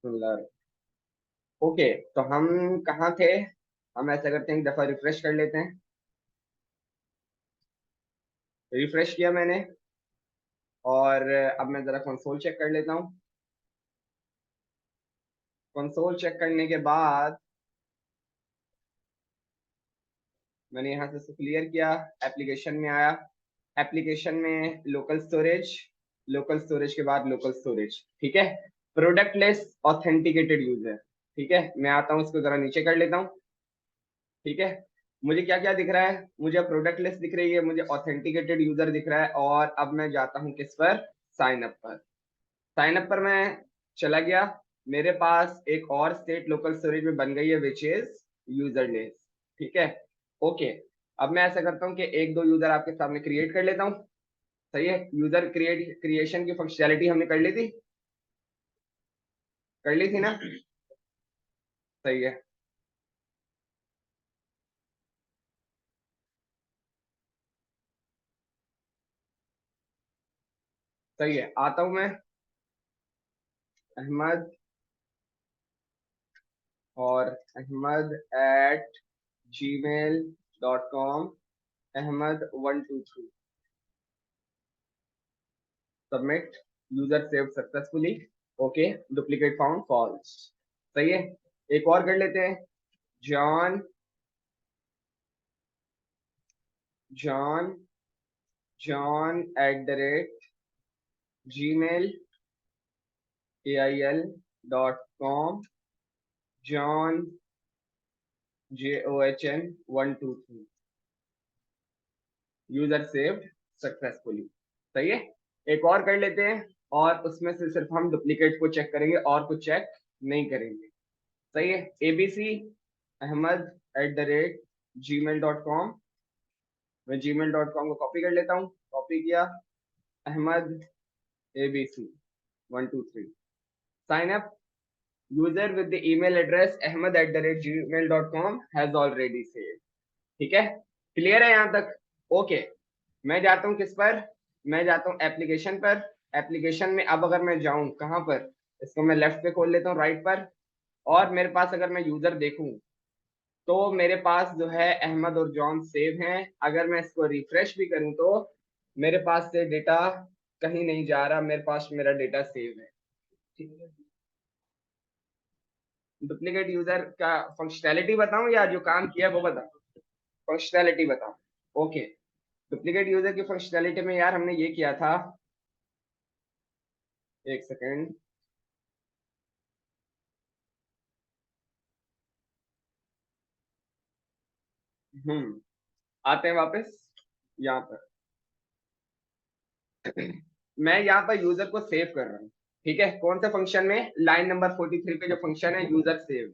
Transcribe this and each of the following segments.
बिस्मिल्लाह। Okay, तो हम कहाँ थे? हम ऐसा करते हैं, एक दफा रिफ्रेश कर लेते हैं। रिफ्रेश किया मैंने, और अब मैं जरा कंसोल चेक कर लेता हूँ। कंसोल चेक करने के बाद मैंने यहाँ से क्लियर किया, एप्लीकेशन में आया। एप्लीकेशन में लोकल स्टोरेज, लोकल स्टोरेज के बाद लोकल स्टोरेज, ठीक है। प्रोडक्ट लेस ऑथेंटिकेटेड यूजर, ठीक है। मैं आता हूँ, इसको जरा नीचे कर लेता हूँ, ठीक है। मुझे क्या क्या दिख रहा है? मुझे प्रोडक्ट लिस्ट दिख रही है, मुझे ऑथेंटिकेटेड यूजर दिख रहा है, और अब मैं जाता हूँ किस पर? साइन अप पर। साइन अप पर मैं चला गया। मेरे पास एक और स्टेट लोकल स्टोरेज में बन गई है, विच इज यूजर लिस्ट, ठीक है। ओके, अब मैं ऐसा करता हूँ कि एक दो यूजर आपके सामने क्रिएट कर लेता हूँ। सही है, यूजर क्रिएशन की फंक्शनैलिटी हमने कर ली थी, कर ली थी ना? सही है, सही है। आता हूँ मैं, अहमद, और Ahmad at gmail.com, Ahmad123, submit. User save successfully. Okay, duplicate found, false. सही है। एक और कर लेते हैं। John, John, John @gmail, AIL.com, John, JOHN123, user saved successfully. सही है। एक और कर लेते हैं, और उसमें से सिर्फ हम डुप्लीकेट को चेक करेंगे और कुछ चेक नहीं करेंगे। सही है। ABC अहमद @gmail.com, मैं gmail.com को कॉपी कर लेता हूँ। कॉपी किया, Ahmad ABC123, sign up. User with the email address ahmad@gmail.com has already save, ठीक है। क्लियर है यहाँ तक? ओके, मैं जाता हूँ किस पर? मैं जाता हूँ एप्लीकेशन पर। एप्लीकेशन में अब अगर मैं जाऊँ कहाँ पर, इसको मैं लेफ्ट पे खोल लेता हूँ, राइट पर। और मेरे पास अगर मैं यूजर देखूं, तो मेरे पास जो है अहमद और जॉन सेव हैं। अगर मैं इसको रिफ्रेश भी करूं, तो मेरे पास से डेटा कहीं नहीं जा रहा, मेरे पास मेरा डेटा सेव है, ठीक है। डुप्लीकेट यूजर का फंक्शनैलिटी बताऊं या जो काम किया वो बताऊं? फंक्शनैलिटी बताऊं? ओके, डुप्लीकेट यूजर की फंक्शनैलिटी में यार हमने ये किया था, एक सेकेंड। आते हैं वापस यहाँ पर। मैं यहाँ पर यूजर को सेव कर रहा हूँ, ठीक है। कौन से फंक्शन में? लाइन नंबर 43 पे जो फंक्शन है यूजर सेव,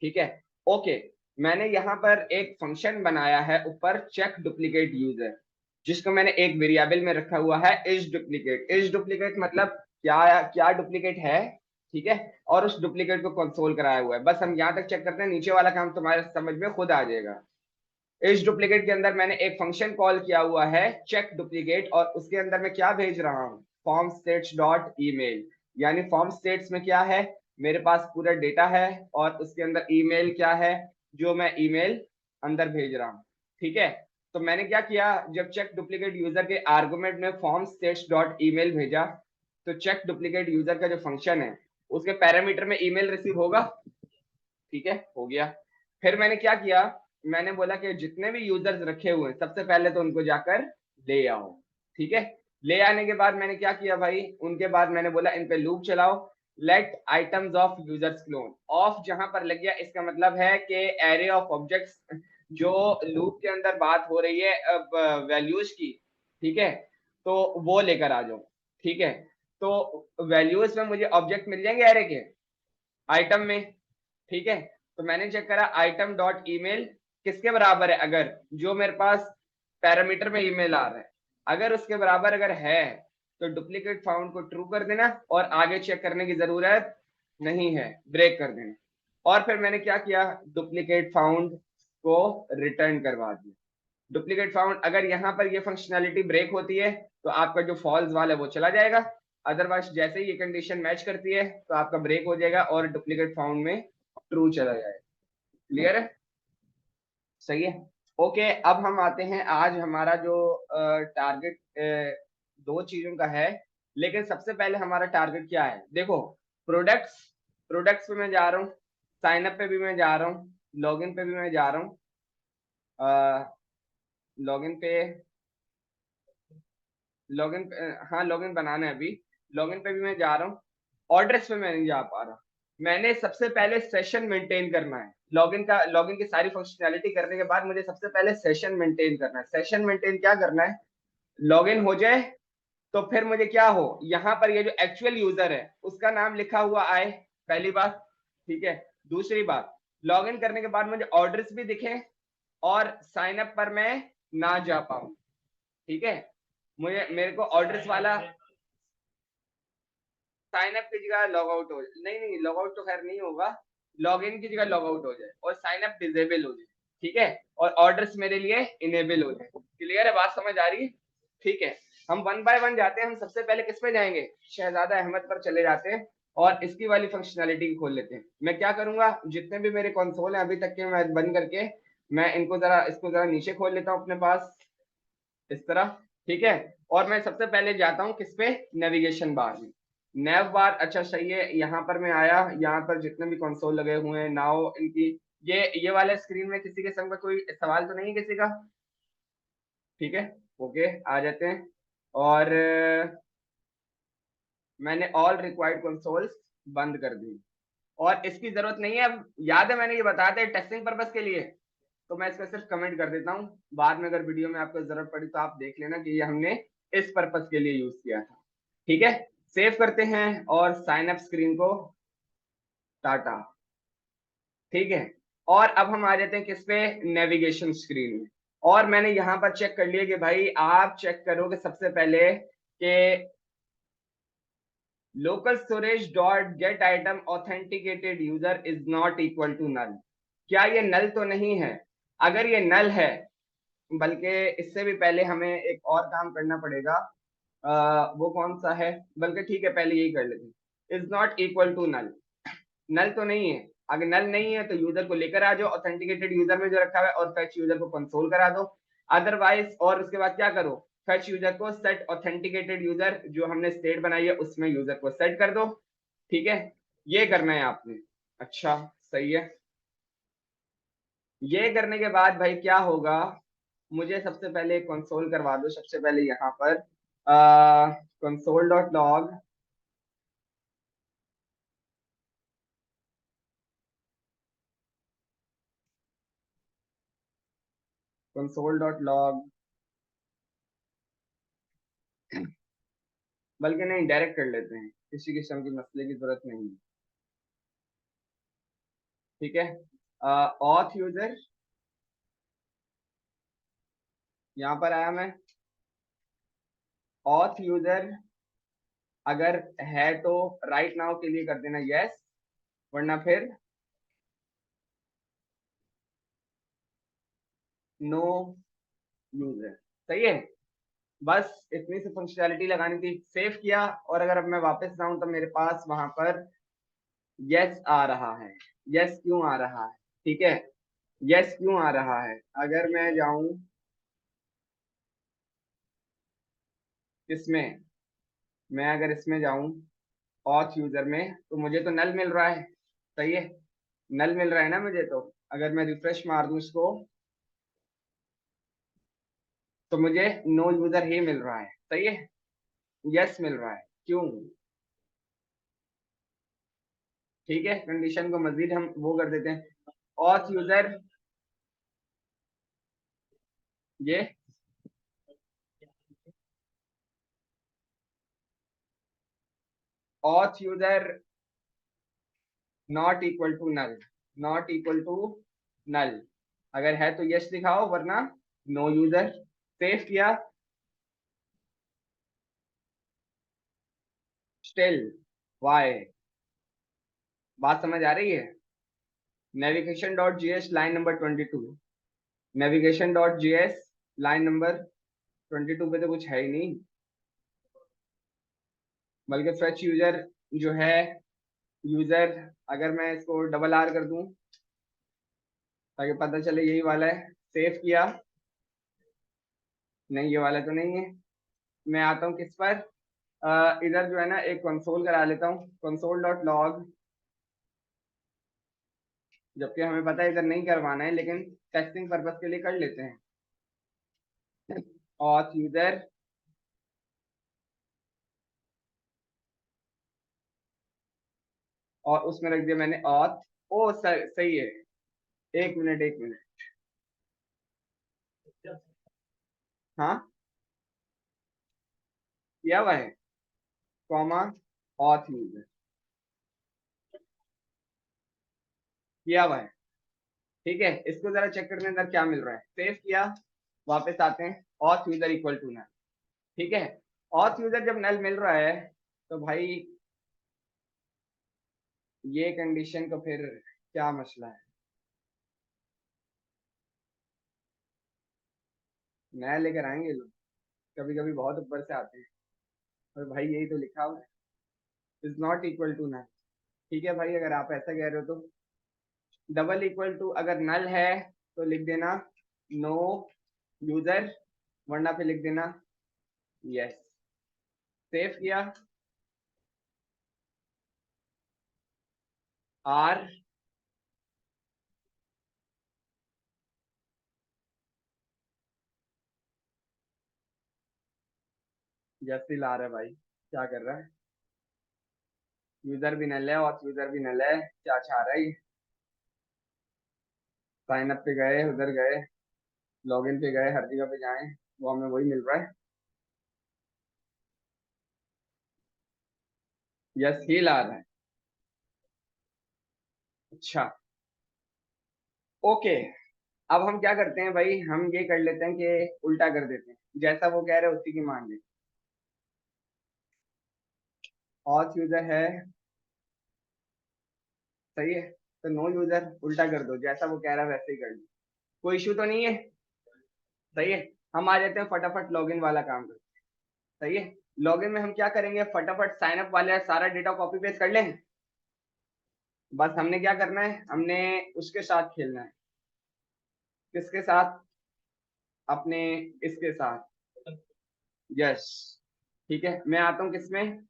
ठीक है। ओके, मैंने यहाँ पर एक फंक्शन बनाया है ऊपर, चेक डुप्लीकेट यूजर, जिसको मैंने एक वेरिएबल में रखा हुआ है इज डुप्लीकेट। इज डुप्लीकेट मतलब क्या क्या डुप्लीकेट है, ठीक है। और उस डुप्लीकेट को कंसोल कराया हुआ है। बस हम यहाँ तक चेक करते हैं, नीचे वाला काम तुम्हारे समझ में खुद आ जाएगा। इस डुप्लीकेट के अंदर मैंने एक फंक्शन कॉल किया हुआ है चेक डुप्लीकेट, और उसके अंदर मैं क्या भेज रहा हूँ? Form states dot email. यानी फॉर्म स्टेट्स में क्या है? मेरे पास पूरा डेटा है, और उसके अंदर ईमेल क्या है, जो मैं ईमेल अंदर भेज रहा हूँ, ठीक है। तो मैंने क्या किया, जब चेक डुप्लीकेट यूजर के आर्गुमेंट में फॉर्म स्टेट्स डॉट ईमेल भेजा, तो चेक डुप्लीकेट यूजर का जो फंक्शन है उसके पैरामीटर में ईमेल रिसीव होगा, ठीक है, हो गया। फिर मैंने क्या किया, मैंने बोला कि जितने भी यूजर्स रखे हुए हैं सबसे पहले तो उनको जाकर ले आओ, ठीक है। ले आने के बाद मैंने क्या किया भाई, उनके बाद मैंने बोला इन पे लूप चलाओ। Let items of users clone of, जहां पर लग गया इसका मतलब है कि एरे ऑफ ऑब्जेक्ट्स, जो लूप के अंदर बात हो रही है वैल्यूज की, ठीक है, तो वो लेकर आ जाओ, ठीक है। तो वैल्यूज में मुझे ऑब्जेक्ट मिल जाएंगे एरे के आइटम में, ठीक है। तो मैंने चेक करा आइटम डॉट ईमेल किसके बराबर है, अगर जो मेरे पास पैरामीटर में ईमेल आ रहा है, अगर उसके बराबर अगर है, तो डुप्लीकेट फाउंड को ट्रू कर देना, और आगे चेक करने की जरूरत नहीं है, ब्रेक कर देना। और फिर मैंने क्या किया, डुप्लीकेट फाउंड को रिटर्न करवा दिया। डुप्लीकेट फाउंड, अगर यहाँ पर ये फंक्शनैलिटी ब्रेक होती है, तो आपका जो फॉल्स वाला है वो चला जाएगा, अदरवाइज जैसे ही ये कंडीशन मैच करती है तो आपका ब्रेक हो जाएगा और डुप्लीकेट फाउंड में ट्रू चला जाएगा। क्लियर है? सही है। ओके, अब हम आते हैं, आज हमारा जो टारगेट दो चीजों का है, लेकिन सबसे पहले हमारा टारगेट क्या है? देखो, प्रोडक्ट्स, प्रोडक्ट्स पे मैं जा रहा हूँ, साइन अप पे भी मैं जा रहा हूँ, लॉगिन पे भी मैं जा रहा हूँ, लॉगिन पे, लॉगिन, हाँ लॉगिन बनाना है अभी, लॉगिन पे भी मैं जा रहा हूँ, ऑर्डर्स पे मैं नहीं जा पा रहा। मैंने सबसे पहले सेशन मेंटेन करना है। लॉगिन का, लॉगिन की सारी फंक्शनैलिटी करने के बाद मुझे सबसे पहले सेशन मेंटेन करना है। सेशन मेंटेन क्या करना है? लॉगिन हो जाए तो फिर मुझे क्या हो, यहाँ पर ये जो एक्चुअल यूजर है उसका नाम लिखा हुआ आए, पहली बात। ठीक है, दूसरी बात, लॉगिन करने के बाद मुझे ऑर्डर्स भी दिखे और साइन अप पर मैं ना जा पाऊं। ठीक है, मुझे, मेरे को ऑर्डर्स वाला साइन अप की जगह लॉग आउट हो जाए, नहीं नहीं लॉग आउट तो खैर नहीं होगा, लॉग इन की जगह लॉग आउट हो जाए और साइन अप डिसेबल हो जाए। ठीक है, और ऑर्डर्स मेरे लिए इनेबल हो जाए। क्लियर है? बात समझ आ रही है? ठीक है, हम वन बाय वन जाते हैं। हम सबसे पहले किस पे जाएंगे? शहजादा अहमद पर चले जाते हैं और इसकी वाली फंक्शनैलिटी खोल लेते हैं। मैं क्या करूंगा, जितने भी मेरे कंसोल हैं अभी तक के मैं बंद करके, मैं इनको जरा, इसको जरा नीचे खोल लेता हूँ अपने पास, इस तरह। ठीक है, और मैं सबसे पहले जाता हूँ किस पे? नेविगेशन बार में। नेव बार, अच्छा सही है, यहाँ पर मैं आया, यहाँ पर जितने भी कंसोल लगे हुए हैं नाउ इनकी, ये वाले स्क्रीन में किसी के संग में कोई सवाल तो नहीं है किसी का? ठीक है, ओके, आ जाते हैं। और मैंने ऑल रिक्वायर्ड कंसोल्स बंद कर दी और इसकी जरूरत नहीं है। अब याद है मैंने ये बताया था टेस्टिंग पर्पस के लिए, तो मैं इसका सिर्फ कमेंट कर देता हूँ, बाद में अगर वीडियो में आपको जरूरत पड़ी तो आप देख लेना कि ये हमने इस पर्पस के लिए यूज किया था। ठीक है, सेव करते हैं और साइन अप स्क्रीन को टाटा। ठीक है, और अब हम आ जाते हैं किस पे? नेविगेशन स्क्रीन में। और मैंने यहाँ पर चेक कर लिया कि भाई, आप चेक करोगे सबसे पहले कि local storage dot get item authenticated user is not equal to null. क्या ये नल तो नहीं है? अगर ये नल है, बल्कि इससे भी पहले हमें एक और काम करना पड़ेगा, वो कौन सा है, बल्कि ठीक है पहले यही कर लेते हैं। Is not equal to null, null तो नहीं है। अगर नल नहीं है तो यूजर को लेकर आ जाओ ऑथेंटिकेटेड यूजर में जो रखा हुआ है और फेच यूजर को कंसोल करा दो। अदरवाइज, और उसके बाद क्या करो, फेच यूजर को सेट ऑथेंटिकेटेड यूजर, जो हमने स्टेट बनाई है उसमें यूजर को सेट कर दो। ठीक है, ये करना है आपने। अच्छा, सही है। ये करने के बाद भाई क्या होगा, मुझे सबसे पहले कंसोल करवा दो। सबसे पहले यहाँ पर console dot log, console dot log, बल्कि नहीं डायरेक्ट कर लेते हैं, किसी किस्म की मसले की जरूरत नहीं है। ठीक है, ऑथ यूजर, यहाँ पर आया मैं, ऑथ यूजर अगर है तो राइट नाउ के लिए कर देना यस, वरना फिर नो यूजर। सही है, बस इतनी सी फंक्शनैलिटी लगानी थी। सेव किया और अगर अब मैं वापस जाऊं तो मेरे पास वहां पर यस आ रहा है। यस क्यों आ रहा है? ठीक है, यस क्यों आ रहा है? अगर मैं जाऊं किसमें, मैं अगर इसमें जाऊं ऑथ यूजर में, तो मुझे तो नल मिल रहा है। सही है, नल मिल रहा है ना मुझे तो। अगर मैं रिफ्रेश मार दूं इसको तो मुझे नो यूजर ही मिल रहा है। सही है, यस मिल रहा है, क्यों? ठीक है, कंडीशन को मजीद हम वो कर देते हैं, ऑथ यूजर, ये auth user not equal to null, not equal to null. अगर है तो यस दिखाओ, वरना नो यूजर। सेव किया, स्टिल वाई। बात समझ आ रही है? Navigation dot JS line number 22, navigation dot JS line number 22 पे तो कुछ है ही नहीं, बल्कि फेच यूजर जो है, यूजर अगर मैं इसको डबल आर कर दूं ताकि पता चले यही वाला है, सेव किया, नहीं ये वाला तो नहीं है। मैं आता हूँ किस पर, इधर जो है ना एक कंसोल करा लेता हूँ, कंसोल डॉट लॉग, जबकि हमें पता है इधर नहीं करवाना है लेकिन टेस्टिंग पर्पस के लिए कर लेते हैं। ऑथ यूजर, और उसमें रख दिया मैंने ऑथ। ओ सर सही है, एक मिनट एक मिनट, हाँ किया हुआ है, कॉमा ऑथ यूजर किया हुआ है। ठीक है, इसको जरा चेक करने अंदर क्या मिल रहा है, सेव किया, वापस आते हैं, auth user equal to null. ठीक है, ऑथ यूजर जब नल मिल रहा है तो भाई ये कंडीशन का फिर क्या मसला है, नया लेकर आएंगे लोग, कभी कभी बहुत ऊपर से आते हैं। और भाई यही तो लिखा हुआ है, is not equal to null. ठीक है भाई, अगर आप ऐसा कह रहे हो तो डबल इक्वल टू अगर नल है तो लिख देना नो यूजर, वरना फिर लिख देना यस। सेव किया, आर, यस ही ला रहा है भाई, क्या कर रहा है, यूजर भी नल है और यूजर भी नल है, क्या चाह रहा है ये। साइन अप पे गए, उधर गए, लॉगिन पे गए, हर जगह पे जाएं, वो हमें वही मिल रहा है, यस ही ला रहा है। अच्छा, ओके, अब हम क्या करते हैं भाई, हम ये कर लेते हैं कि उल्टा कर देते हैं, जैसा वो कह रहे हैं उसी की मान लेते हैं। ऑथ यूजर है, सही है, तो नो यूजर उल्टा कर दो, जैसा वो कह रहा है वैसे ही कर दो, कोई इशू तो नहीं है। सही है, हम आ जाते हैं फटाफट लॉगिन वाला काम करते हैं। सही है, लॉगिन में हम क्या करेंगे, फटाफट साइन अप वाले सारा डेटा कॉपी पेस्ट कर लें। बस हमने क्या करना है, हमने उसके साथ खेलना है, किसके साथ, अपने इसके साथ, यस। ठीक है, मैं आता हूँ किसमें,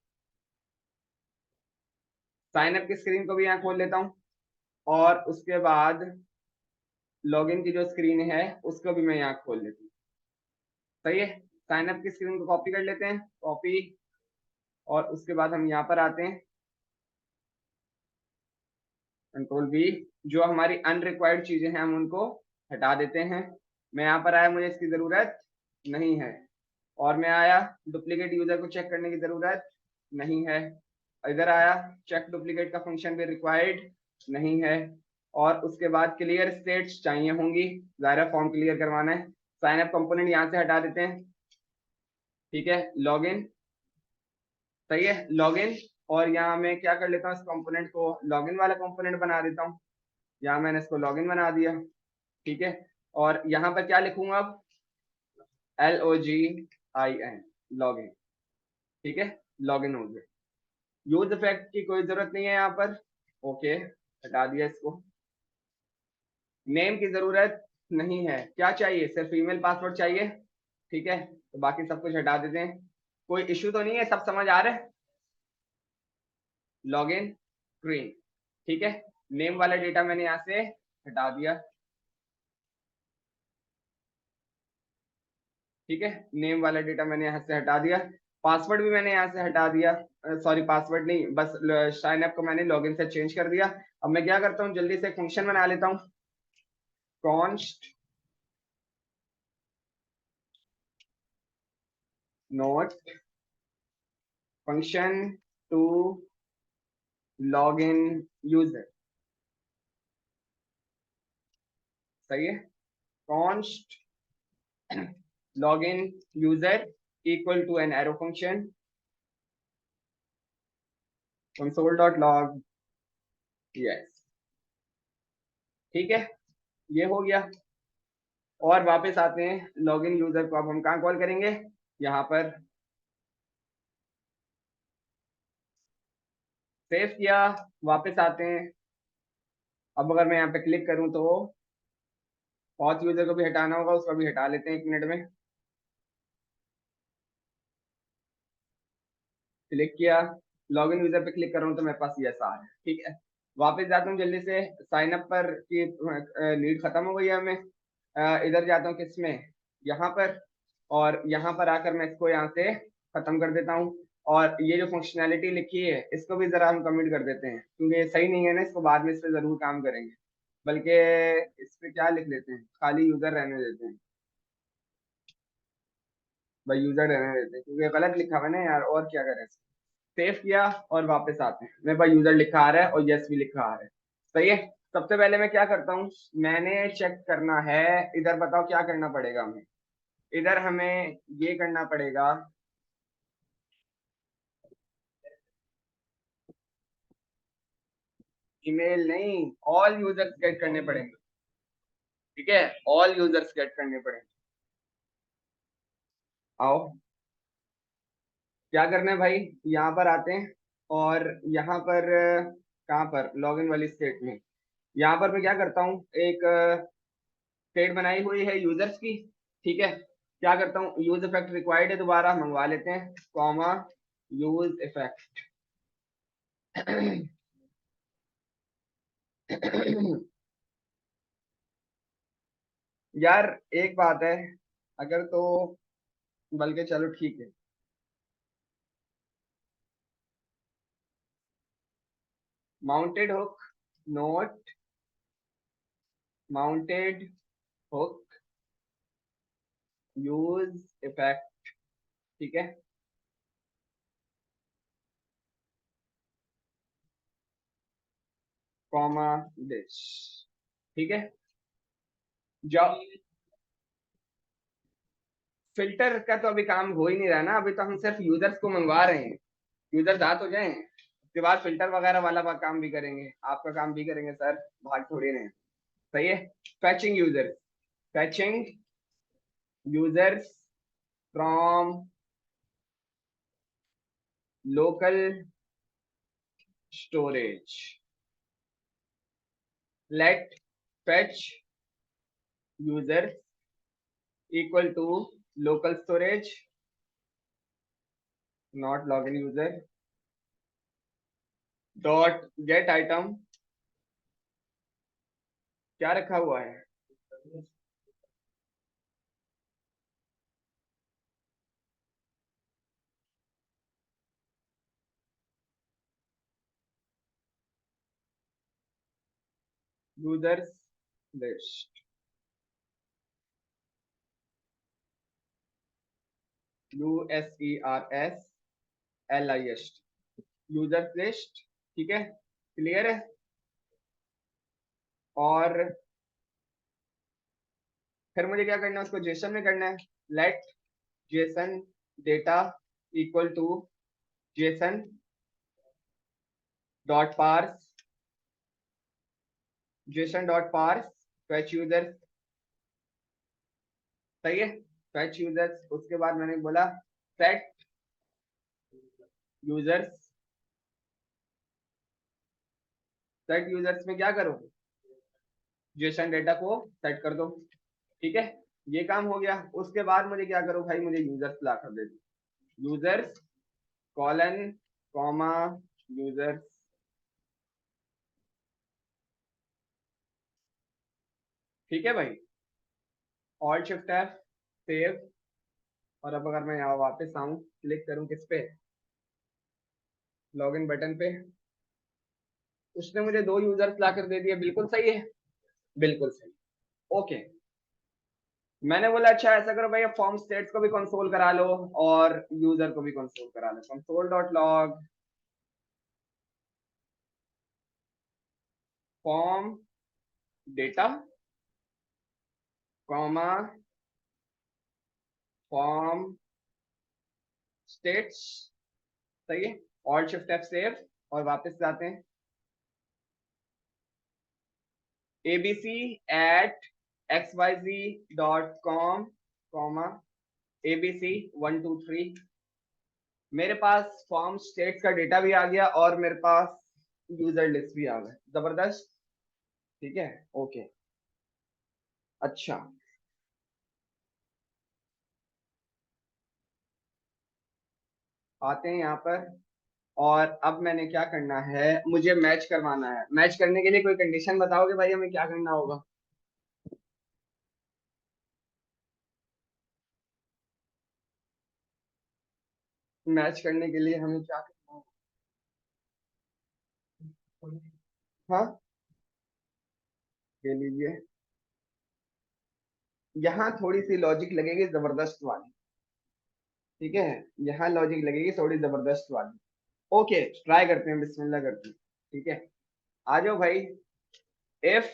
साइन अप की स्क्रीन को भी यहाँ खोल लेता हूँ, और उसके बाद लॉगिन की जो स्क्रीन है उसको भी मैं यहाँ खोल लेता हूँ। सही है, साइन अप की स्क्रीन को कॉपी कर लेते हैं, कॉपी, और उसके बाद हम यहाँ पर आते हैं, कंट्रोल बी, जो हमारी अनरिक्वायर्ड चीजें हैं हम उनको हटा देते हैं। मैं यहाँ पर आया, मुझे इसकी जरूरत नहीं है, और मैं आया डुप्लीकेट यूजर को चेक करने की जरूरत नहीं है, इधर आया चेक डुप्लीकेट का फंक्शन भी रिक्वायर्ड नहीं है, और उसके बाद क्लियर स्टेट्स चाहिए होंगी, जाहिर फॉर्म क्लियर करवाना है, साइन अप कंपोनेंट यहाँ से हटा देते हैं। ठीक है, लॉगिन, सही है, लॉगिन, और यहाँ मैं क्या कर लेता हूँ, इस कंपोनेंट को लॉगिन वाला कंपोनेंट बना देता हूँ, यहाँ मैंने इसको लॉगिन बना दिया। ठीक है, और यहाँ पर क्या लिखूंगा अब, LOGIN, लॉगिन। ठीक है, लॉगिन हो गया, यूज इफेक्ट की कोई जरूरत नहीं है यहाँ पर, ओके, हटा दिया इसको। नेम की जरूरत नहीं है, क्या चाहिए, सिर्फ ईमेल पासवर्ड चाहिए। ठीक है, तो बाकी सब कुछ हटा देते हैं, कोई इश्यू तो नहीं है, सब समझ आ रहा है। लॉगिन स्क्रीन, ठीक है, नेम वाला डेटा मैंने यहाँ से हटा दिया। ठीक है, नेम वाला डेटा मैंने यहाँ से हटा दिया, पासवर्ड भी मैंने यहाँ से हटा दिया, सॉरी पासवर्ड नहीं, बस साइन अप को मैंने लॉगिन से चेंज कर दिया। अब मैं क्या करता हूँ, जल्दी से एक फंक्शन बना लेता हूँ, const note function to log in user. सही है, const log in user equal to an arrow function console dot log, yes. ठीक है, ये हो गया, और वापस आते हैं लॉगिन यूजर को, अब हम कहाँ कॉल करेंगे, यहाँ पर सेव किया, वापस आते हैं। अब अगर मैं यहाँ पे क्लिक करूं तो पॉथ यूजर को भी हटाना होगा, उसको भी हटा लेते हैं 1 मिनट में। क्लिक किया, लॉगिन यूजर पे क्लिक कर रहा हूँ तो मेरे पास ये ऐसा आ रहा है। ठीक है, वापस जाता हूँ जल्दी से, साइन अप पर की नीड खत्म हो गई है हमें। इधर जाता हूँ किसमें, यहाँ पर, और यहाँ पर आकर मैं इसको यहाँ से खत्म कर देता हूँ। और ये जो फंक्शनैलिटी लिखी है इसको भी जरा हम कमेंट कर देते हैं, क्योंकि ये सही नहीं है ना, इसको बाद में इस पे जरूर काम करेंगे। बल्कि इस पे क्या लिख लेते हैं, खाली यूजर रहने देते हैं भाई, यूजर रहने देते हैं, क्योंकि गलत लिखा हुआ है ना यार, और क्या करें। सेव किया और वापस आते हैं, मेरे पास यूजर लिखा आ रहा है और यस भी लिखा आ रहा है। सही है, सबसे पहले मैं क्या करता हूँ, मैंने चेक करना है, इधर बताओ क्या करना पड़ेगा हमें। इधर हमें ये करना पड़ेगा, ईमेल नहीं, ऑल यूजर्स गेट करने पड़ेंगे। ठीक है, ऑल यूजर्स गेट करने पड़ेंगे। आओ, क्या करना है भाई, यहाँ पर आते हैं और यहाँ पर कहाँ पर, लॉगिन वाली स्टेट में, यहाँ पर मैं क्या करता हूँ, एक स्टेट बनाई हुई है यूजर्स की। ठीक है, क्या करता हूँ, यूज इफेक्ट रिक्वायर्ड है, दोबारा मंगवा लेते हैं, कॉमा यूज इफेक्ट। यार एक बात है, अगर तो, बल्कि चलो ठीक है, mounted hook, note mounted hook use effect. ठीक है, कॉमा दिस। ठीक है, जब फिल्टर का तो अभी काम हो ही नहीं रहा ना, अभी तो हम सिर्फ यूजर्स को मंगवा रहे हैं, यूजर्स आ तो जाए, उसके बाद फिल्टर वगैरह वाला काम भी करेंगे, आपका काम भी करेंगे सर, भाग थोड़ी रहे हैं। सही है, fetching users, fetching users from local storage, let fetch users equal to local storage, not login user, dot get item, क्या रखा हुआ है, users list, USERS user list. ठीक है, क्लियर है, और फिर मुझे क्या करना है, उसको जेसन में करना है, let JSON data equal to JSON dot parse, JSON dot parse fetch users. सही है, फैच यूजर्स, उसके बाद मैंने बोला सेट यूजर्स, सेट यूजर्स में क्या करो, जेसन डेटा को सेट कर दो। ठीक है, ये काम हो गया, उसके बाद मुझे क्या करो भाई, मुझे यूजर्स ला कर दे दो, यूजर्स कॉलन कॉमा यूजर्स। ठीक है भाई, ऑल्ट शिफ्ट एफ, सेव। और अब अगर मैं यहाँ वापस आऊं, क्लिक करूं किस पे, लॉगिन बटन पे, उसने मुझे 2 यूजर्स ला कर दे दिए, बिल्कुल सही है, बिल्कुल सही। ओके, मैंने बोला अच्छा ऐसा करो भाई, फॉर्म स्टेट्स को भी कंसोल करा लो और यूजर को भी कंसोल करा लो, console dot log form data comma form states. सही है, ऑल्ट शिफ्ट एफ सेव, और वापस जाते हैं, abc at xyz.com comma abc 123 मेरे पास फॉर्म स्टेट्स का डेटा भी आ गया और मेरे पास यूजर लिस्ट भी आ गया, जबरदस्त। ठीक है, ओके। अच्छा, आते हैं यहाँ पर। और अब मैंने क्या करना है, मुझे मैच करवाना है। मैच करने के लिए कोई कंडीशन बताओगे भाई, हमें क्या करना होगा? मैच करने के लिए हमें क्या करना होगा? हाँ, के लीजिए। यहाँ थोड़ी सी लॉजिक लगेगी जबरदस्त वाली। ठीक है, यहाँ लॉजिक लगेगी थोड़ी जबरदस्त वाली। ओके, ट्राई करते हैं, बिस्मिल्लाह करते हैं। ठीक है, आ जाओ भाई। इफ,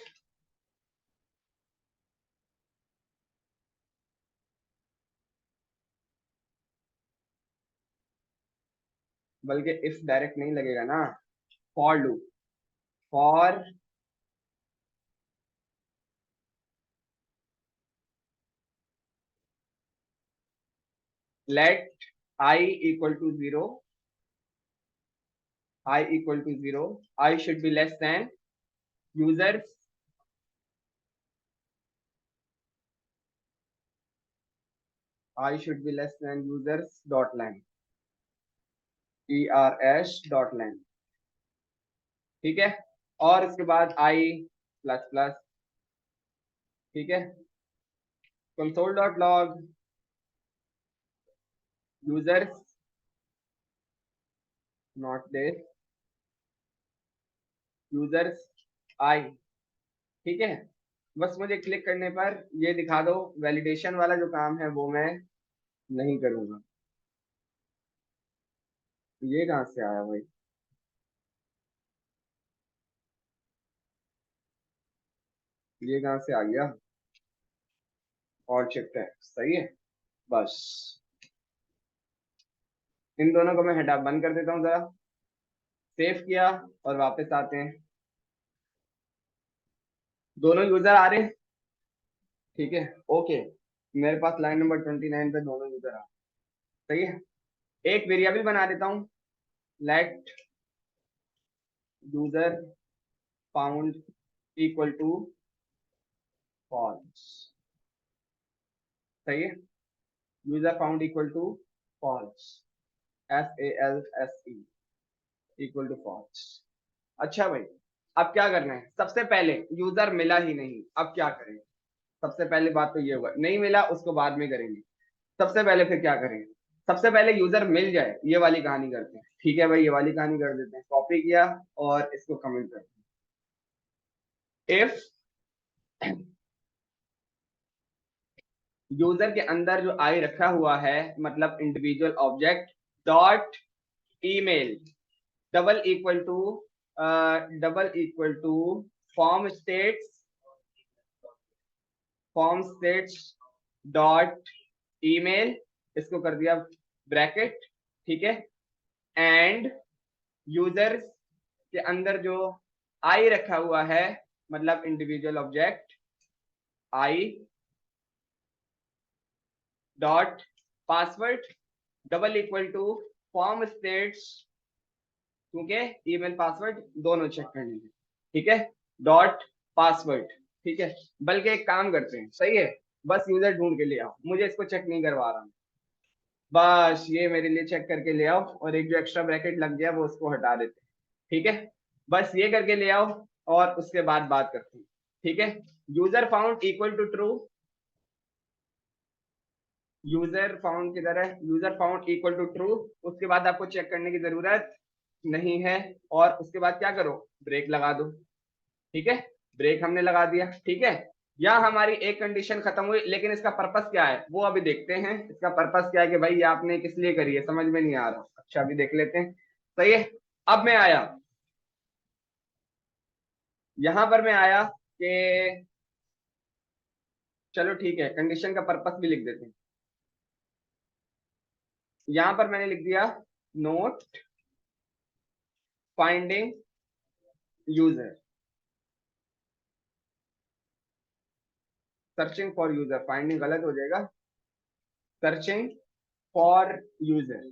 बल्कि इफ डायरेक्ट नहीं लगेगा ना, for loop. For let i equal to zero, i equal to zero, i should be less than users, i should be less than users dot line, ERS dot line. ठीक है, और इसके बाद आई plus plus. ठीक है, console dot log users not there, users आई। ठीक है, बस मुझे क्लिक करने पर ये दिखा दो। वैलिडेशन वाला जो काम है वो मैं नहीं करूंगा। ये कहाँ से आया भाई? ये कहाँ से आ गया? और चेक है, सही है। बस इन दोनों को मैं हटा बंद कर देता हूँ जरा। सेव किया और वापस आते हैं। दोनों यूजर आ रहे हैं। ठीक है, ओके। मेरे पास लाइन नंबर 29 पे दोनों यूजर आ रहे हैं। सही है, एक वेरिएबल बना देता हूँ, let user found equal to false. सही है, user found equal to false, FALSE equal to false. अच्छा भाई, अब क्या करना है? सबसे पहले यूजर मिला ही नहीं, अब क्या करें? सबसे पहले बात तो ये होगा, नहीं मिला उसको बाद में करेंगे। सबसे पहले फिर क्या करेंगे? सबसे पहले यूजर मिल जाए, ये वाली कहानी करते हैं। ठीक है भाई, ये वाली कहानी कर देते हैं। कॉपी किया और इसको कमेंट करते हैं। इफ यूजर के अंदर जो आई रखा हुआ है, मतलब individual object dot email double equal to form states, form states dot email, इसको कर दिया ब्रैकेट। ठीक है, एंड यूजर्स के अंदर जो आई रखा हुआ है, मतलब individual object I dot password double equal to form states, क्योंकि ईमेल पासवर्ड दोनों चेक करने हैं। ठीक है, डॉट पासवर्ड। ठीक है, बल्कि एक काम करते हैं, सही है, बस यूजर ढूंढ के ले आओ, मुझे इसको चेक नहीं करवा रहा हूँ। बस ये मेरे लिए चेक करके ले आओ, और एक जो एक्स्ट्रा ब्रैकेट लग गया वो उसको हटा देते हैं। ठीक है, बस ये करके ले आओ और उसके बाद बात करते हैं। ठीक है, user found equal to true, user found किधर है? User found equal to true. उसके बाद आपको चेक करने की जरूरत नहीं है, और उसके बाद क्या करो? ब्रेक लगा दो। ठीक है, ब्रेक हमने लगा दिया। ठीक है, या हमारी एक कंडीशन खत्म हुई, लेकिन इसका पर्पस क्या है वो अभी देखते हैं। इसका पर्पस क्या है कि भाई ये आपने किस लिए करी है, समझ में नहीं आ रहा। अच्छा, अभी देख लेते हैं। सही है, अब मैं आया, यहां पर मैं आया कि चलो ठीक है, कंडीशन का पर्पस भी लिख देते हैं। यहां पर मैंने लिख दिया note finding user, searching for user, finding गलत हो जाएगा, सर्चिंग फॉर यूजर।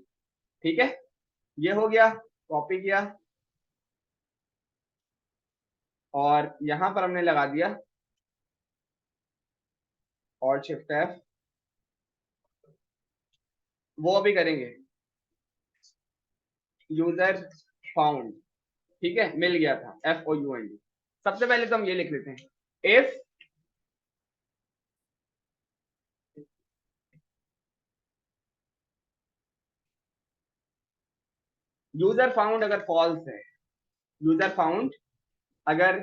ठीक है, ये हो गया, कॉपी किया और यहां पर हमने लगा दिया और शिफ्ट एफ, वो अभी करेंगे यूजर फाउंड। ठीक है, मिल गया था, FOUND। सबसे पहले तो हम ये लिख लेते हैं, इफ यूजर फाउंड अगर फॉल्स है, यूजर फाउंड अगर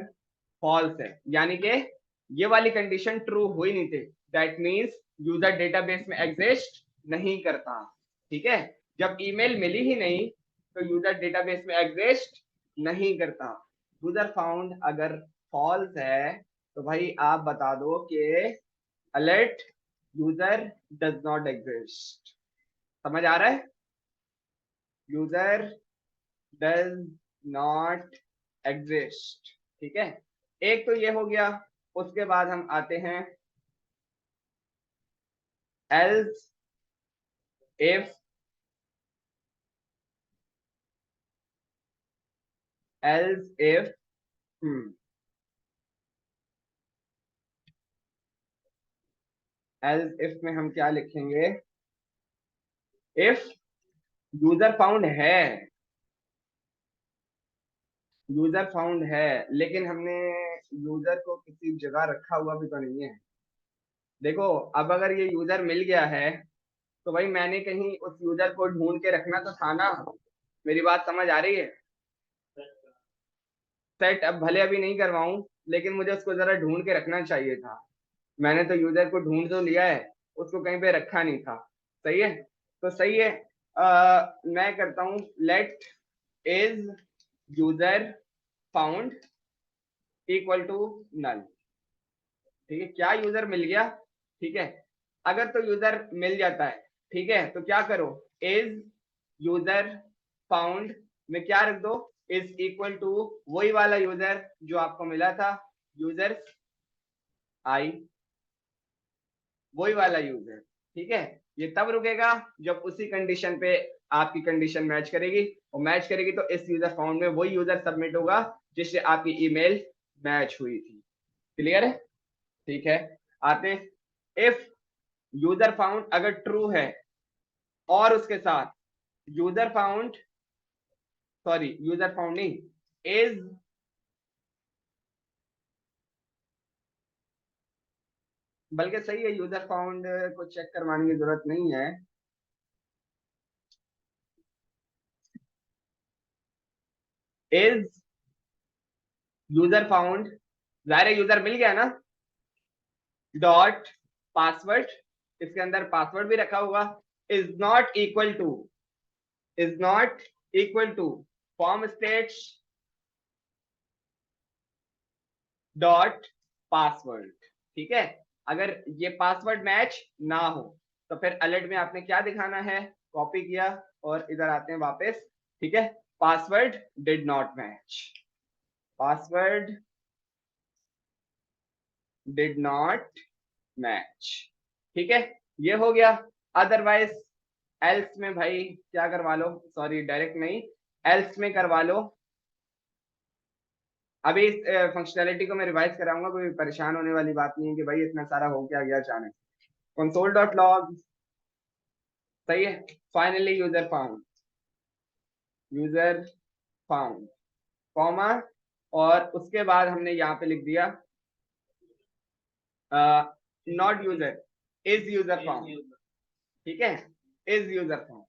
फॉल्स है, यानी कि ये वाली कंडीशन ट्रू हुई नहीं थी, दैट मींस यूजर डेटाबेस में एग्जिस्ट नहीं करता। ठीक है, जब ईमेल मिली ही नहीं तो यूजर डेटाबेस में एग्जिस्ट नहीं करता। यूजर फाउंड अगर फॉल्स है तो भाई आप बता दो कि alert user does not exist. समझ आ रहा है, यूजर डज नॉट एग्जिस्ट। ठीक है, एक तो ये हो गया। उसके बाद हम आते हैं else if, else if else if में हम क्या लिखेंगे, इफ यूजर फाउंड है, यूजर फाउंड है लेकिन हमने यूजर को किसी जगह रखा हुआ भी तो नहीं है। देखो, अब अगर ये यूजर मिल गया है तो भाई मैंने कहीं उस यूजर को ढूंढ के रखना तो था ना। मेरी बात समझ आ रही है, सेट अब भले अभी नहीं करवाऊं लेकिन मुझे उसको जरा ढूंढ के रखना चाहिए था। मैंने तो यूजर को ढूंढ तो लिया है, उसको कहीं पे रखा नहीं था। सही है, तो सही है। मैं करता हूं let is user found equal to null. ठीक है, क्या यूजर मिल गया। ठीक है, अगर तो यूजर मिल जाता है, ठीक है, तो क्या करो, इज यूजर फाउंड में क्या रख दो, इज इक्वल टू वही वाला यूजर जो आपको मिला था, यूजर्स आई, वही वाला यूजर। ठीक है, ये तब रुकेगा जब उसी कंडीशन पे आपकी कंडीशन मैच करेगी, और मैच करेगी तो इस यूजर फाउंड में वही यूजर सबमिट होगा जिससे आपकी ईमेल मैच हुई थी। क्लियर है, ठीक है। आते हैं इफ यूजर फाउंड अगर ट्रू है और उसके साथ user found, sorry user found नहीं, इज, बल्कि सही है, यूजर फाउंड को चेक करवाने की जरूरत नहीं है। इज यूजर फाउंड, जाहिर है यूजर मिल गया ना, डॉट पासवर्ड, इसके अंदर पासवर्ड भी रखा होगा, is not equal to, is not equal to form states dot password. ठीक है, अगर ये पासवर्ड मैच ना हो तो फिर अलर्ट में आपने क्या दिखाना है, कॉपी किया और इधर आते हैं वापस। ठीक है, password did not match, password did not match. ठीक है, ये हो गया। अदरवाइज एल्स में भाई क्या करवा लो, सॉरी डायरेक्ट नहीं, एल्स में करवा लो। अभी इस फंक्शनैलिटी को मैं रिवाइज कराऊंगा, कोई परेशान होने वाली बात नहीं है कि भाई इतना सारा हो क्या गया अचानक। कंसोल डॉट लॉग, सही है, finally user found, user found comma, और उसके बाद हमने यहाँ पे लिख दिया not user, is user found. ठीक है, इज यूजर फाउंड,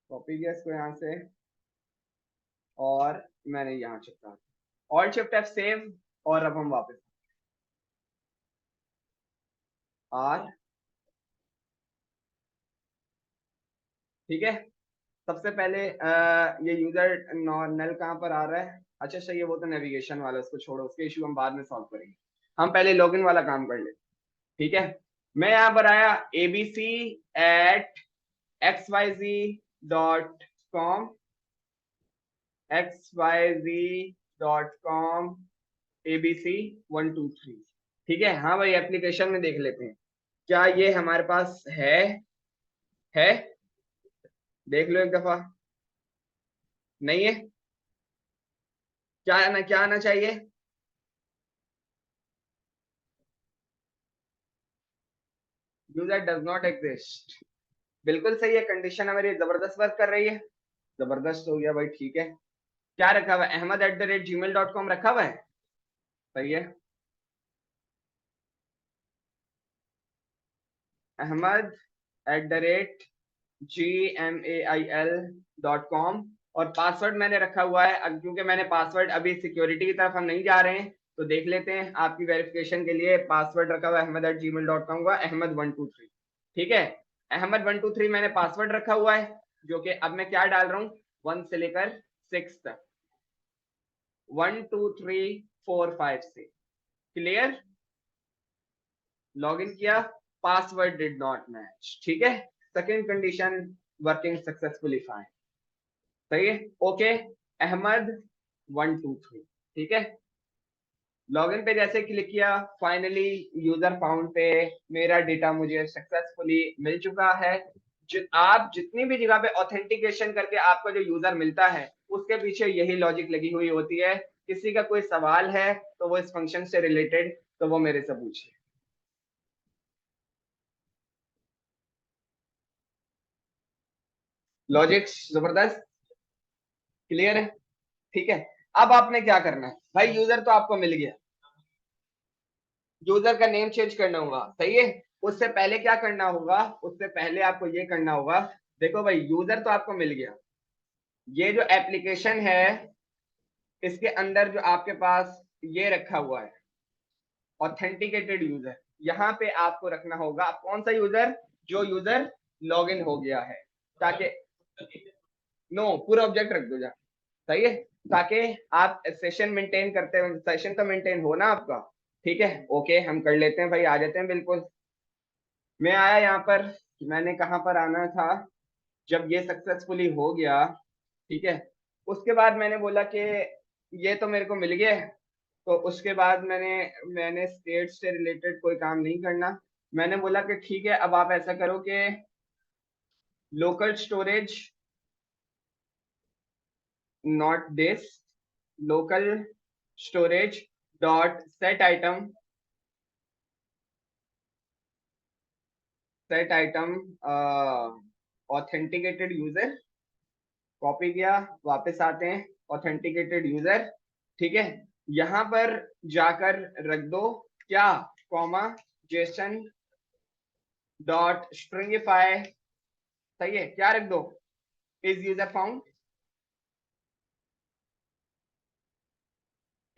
कॉपी किया इसको यहाँ से और मैंने यहाँ चिपका, ऑल्ट शिफ्ट एफ सेव, और अब हम वापस आर। ठीक है, सबसे पहले ये यूजर नल कहाँ पर आ रहा है, अच्छा सही है, वो तो नेविगेशन वाला, उसको छोड़ो, उसके इशू हम बाद में सॉल्व करेंगे। हम पहले लॉगिन वाला काम कर ले। ठीक है, मैं यहाँ पर आया abc@xyz.com, xyz.com, abc123। ठीक है, हाँ भाई एप्लीकेशन में देख लेते हैं क्या ये हमारे पास है, देख लो एक दफा। नहीं है, क्या आना चाहिए? User does not exist. बिल्कुल सही है, कंडीशन हमारी जबरदस्त वर्क कर रही है। जबरदस्त हो गया भाई, ठीक है। क्या रखा हुआ है? ahmad@gmail.com रखा हुआ है। सही है, ahmad@gmail.com। और पासवर्ड मैंने रखा हुआ है, क्योंकि मैंने पासवर्ड अभी सिक्योरिटी की तरफ हम नहीं जा रहे हैं, तो देख लेते हैं आपकी वेरिफिकेशन के लिए। पासवर्ड रखा हुआ है ahmad@gmail.com का, ahmad123। ठीक है, ahmad123 मैंने पासवर्ड रखा हुआ है, जो कि अब मैं क्या डाल रहा हूँ, 1 से लेकर 6 तक, 1 2 3 4 5 6। क्लियर? लॉगिन किया, पासवर्ड डिड नॉट मैच। ठीक है, second condition working successfully fine. सही है, ओके। ahmad123। ठीक है, लॉगिन पे जैसे क्लिक किया, फाइनली यूजर फाउंड पे मेरा डेटा मुझे सक्सेसफुली मिल चुका है। आप जितनी भी जगह पे ऑथेंटिकेशन करके आपका जो यूजर मिलता है, उसके पीछे यही लॉजिक लगी हुई होती है। किसी का कोई सवाल है तो वो इस फंक्शन से रिलेटेड, तो वो मेरे से पूछिए। लॉजिक जबरदस्त, क्लियर है? ठीक है, अब आपने क्या करना है भाई, यूजर तो आपको मिल गया, यूजर का नेम चेंज करना होगा। सही है, उससे पहले क्या करना होगा, उससे पहले आपको ये करना होगा, देखो भाई यूजर तो आपको मिल गया, ये जो एप्लीकेशन है इसके अंदर जो आपके पास ये रखा हुआ है ऑथेंटिकेटेड यूजर, यहाँ पे आपको रखना होगा कौन सा यूजर, जो यूजर लॉग इन हो गया है, ताकि नो पूरा ऑब्जेक्ट रख दो जा। सही है, ताकि आप सेशन मेंटेन करते हो, सेशन तो मेंटेन हो ना आपका। ठीक है, ओके हम कर लेते हैं भाई, आ जाते हैं बिल्कुल। मैं आया यहाँ पर, मैंने कहाँ पर आना था, जब ये सक्सेसफुली हो गया, ठीक है, उसके बाद मैंने बोला कि ये तो मेरे को मिल गया है, तो उसके बाद मैंने स्टेट से रिलेटेड कोई काम नहीं करना। मैंने बोला कि ठीक है, अब आप ऐसा करो कि local storage not this, local storage dot set item authenticated user. Copy किया, वापस आते हैं, ऑथेंटिकेटेड यूजर। ठीक है, यहां पर जाकर रख दो क्या, कॉमा जेसन डॉट स्ट्रिंगिफाई। सही है, क्या रख दो, is user found,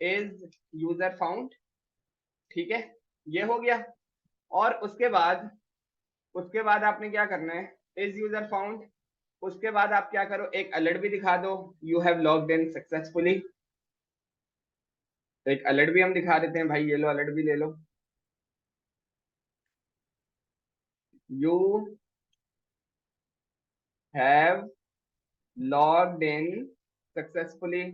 is user found. ठीक है, ये हो गया। और उसके बाद आपने क्या करना है, इज यूजर फाउंड, उसके बाद आप क्या करो, एक अलर्ट भी दिखा दो, you have logged in successfully. तो एक अलर्ट भी हम दिखा देते हैं भाई, ये लो अलर्ट भी ले लो, you have logged in successfully.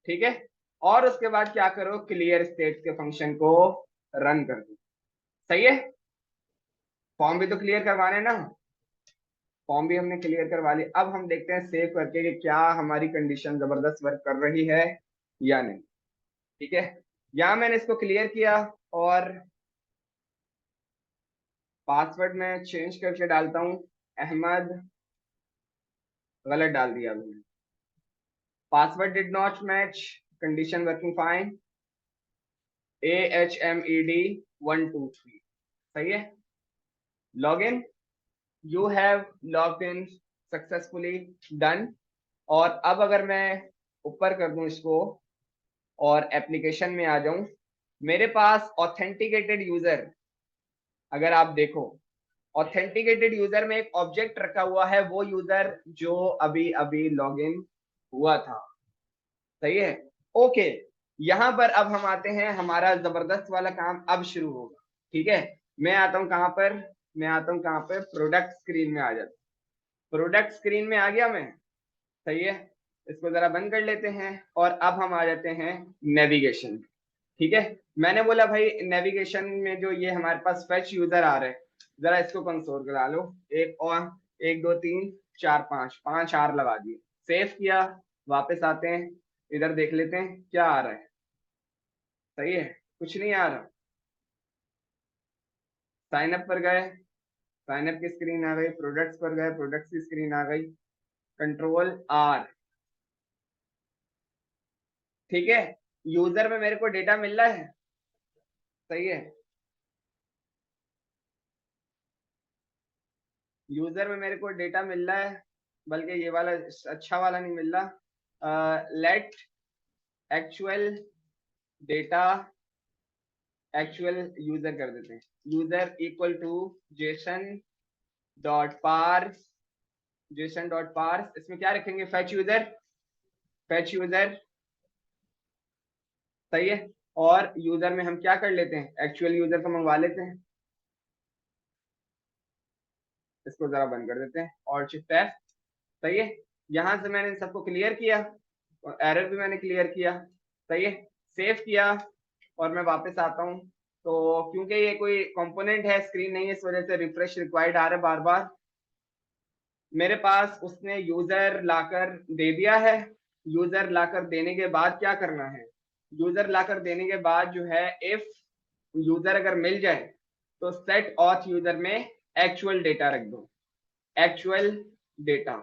ठीक है, और उसके बाद क्या करो, क्लियर स्टेट के फंक्शन को रन कर दो। सही है, फॉर्म भी तो क्लियर करवाने ना, फॉर्म भी हमने क्लियर करवा लिया। अब हम देखते हैं सेव करके कि क्या हमारी कंडीशन जबरदस्त वर्क कर रही है या नहीं। ठीक है, यहाँ मैंने इसको क्लियर किया, और पासवर्ड में चेंज करके डालता हूँ अहमद, गलत डाल दिया अभी, password did not match, condition working fine, AHMED123। सही है, log in, you have logged in successfully, done. और अब अगर मैं ऊपर कर दूं इसको और एप्लीकेशन में आ जाऊं, मेरे पास ऑथेंटिकेटेड यूजर, अगर आप देखो ऑथेंटिकेटेड यूजर में एक ऑब्जेक्ट रखा हुआ है, वो यूजर जो अभी अभी लॉग इन हुआ था। सही है, ओके। यहाँ पर अब हम आते हैं, हमारा जबरदस्त वाला काम अब शुरू होगा। ठीक है, मैं आता हूँ कहाँ पर, मैं आता हूँ कहाँ पर, प्रोडक्ट स्क्रीन में आ जाता हूँ। प्रोडक्ट स्क्रीन में आ गया मैं। सही है, इसको जरा बंद कर लेते हैं, और अब हम आ जाते हैं नेविगेशन। ठीक है, मैंने बोला भाई नेविगेशन में जो ये हमारे पास फेच यूजर आ रहे हैं, जरा इसको कंसोल करा लो। एक और, एक दो तीन चार पांच, पांच आर लगा दिए, सेव किया, वापस आते हैं, इधर देख लेते हैं क्या आ रहा है। सही है, कुछ नहीं आ रहा। साइन अप पर गए, साइन अप की स्क्रीन आ गई, प्रोडक्ट्स पर गए, प्रोडक्ट्स की स्क्रीन आ गई, कंट्रोल आर। ठीक है, यूजर में मेरे को डेटा मिल रहा है। सही है, यूजर में मेरे को डेटा मिल रहा है, बल्कि ये वाला अच्छा वाला नहीं मिल रहा। Let actual data actual user कर देते हैं, user equal to JSON dot parse, JSON dot parse, इसमें क्या रखेंगे, फेच यूजर, फेच यूजर। सही है, और यूजर में हम क्या कर लेते हैं, एक्चुअल यूजर को मंगवा लेते हैं। इसको जरा बंद कर देते हैं और शिफ्ट एफ। सही है, यहां से मैंने सबको क्लियर किया और एरर भी मैंने क्लियर किया। सही है, सेव किया और मैं वापस आता हूँ। तो क्योंकि ये कोई कंपोनेंट है, स्क्रीन नहीं है, इस वजह से रिफ्रेश रिक्वायर्ड आ रहा है बार बार। मेरे पास उसने यूजर लाकर दे दिया है। यूजर लाकर देने के बाद क्या करना है, यूजर लाकर देने के बाद जो है, इफ यूजर अगर मिल जाए तो सेट ऑथ यूजर में एक्चुअल डेटा रख दो, एक्चुअल डेटा।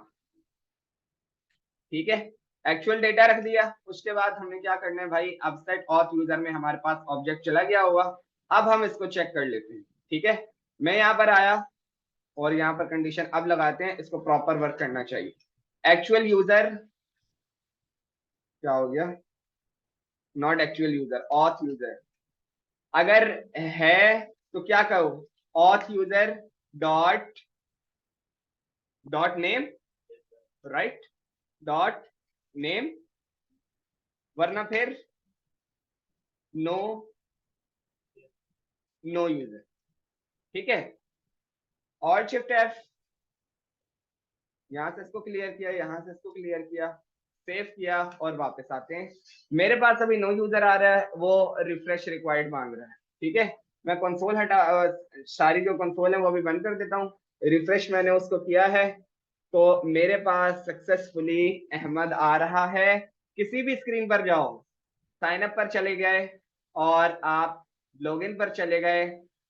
ठीक है, एक्चुअल डेटा रख दिया। उसके बाद हमने क्या करना है भाई, अब सेट ऑथ यूजर में हमारे पास ऑब्जेक्ट चला गया होगा। अब हम इसको चेक कर लेते हैं। ठीक है, मैं यहाँ पर आया और यहाँ पर कंडीशन अब लगाते हैं, इसको प्रॉपर वर्क करना चाहिए। एक्चुअल यूजर, क्या हो गया, not actual user, auth user. अगर है तो क्या कहो, auth user dot, dot name, right, dot name, वरना फिर नो, नो यूजर। ठीक है, और शिफ्ट एफ, यहां से इसको क्लियर किया, यहां से इसको क्लियर किया, सेव किया और वापस आते हैं। मेरे पास अभी नो यूजर आ रहा है, वो रिफ्रेश रिक्वायर्ड मांग रहा है। ठीक है, मैं कंसोल हटा, सारी जो कंसोल है वो भी बंद कर देता हूँ। रिफ्रेश मैंने उसको किया है, तो मेरे पास सक्सेसफुली अहमद आ रहा है। किसी भी स्क्रीन पर जाओ, साइन अप पर चले गए और आप लॉगिन पर चले गए,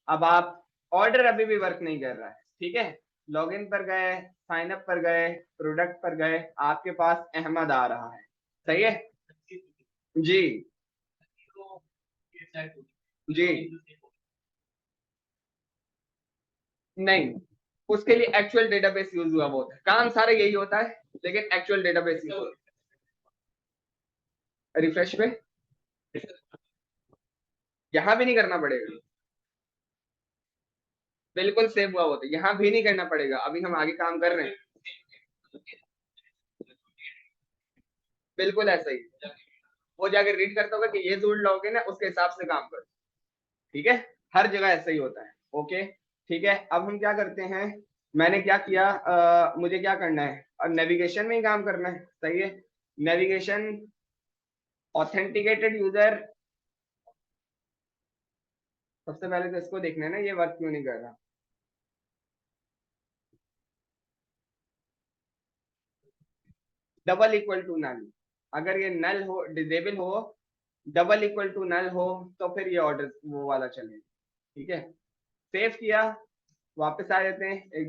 अब आप, ऑर्डर अभी भी वर्क नहीं कर रहा है। ठीक है, लॉगिन पर गए, साइन अप पर गए, प्रोडक्ट पर गए, आपके पास अहमद आ रहा है। सही है जी, जी नहीं, उसके लिए एक्चुअल डेटाबेस यूज हुआ होता है, काम सारा यही होता है, लेकिन एक्चुअल डेटाबेस यूज, रिफ्रेश पे यहाँ भी नहीं करना पड़ेगा, बिल्कुल सेव हुआ होता है, यहाँ भी नहीं करना पड़ेगा, अभी हम आगे काम कर रहे हैं। बिल्कुल ऐसा ही, वो जाकर रीड करता होगा कि ये जूड़ लॉगिन है, उसके हिसाब से काम करो। ठीक है, हर जगह ऐसा ही होता है। ओके, ठीक है, अब हम क्या करते हैं, मैंने क्या किया, मुझे क्या करना है, अब नेविगेशन में ही काम करना है। सही है, नेविगेशन ऑथेंटिकेटेड यूजर, सबसे पहले तो इसको देखना है ना, ये वर्क क्यों नहीं कर रहा। डबल इक्वल टू नल, अगर ये नल हो, डिजेबल हो, डबल इक्वल टू नल हो, तो फिर ये ऑर्डर वो वाला चलेगा। ठीक है, सेव किया, वापस आ जाते हैं।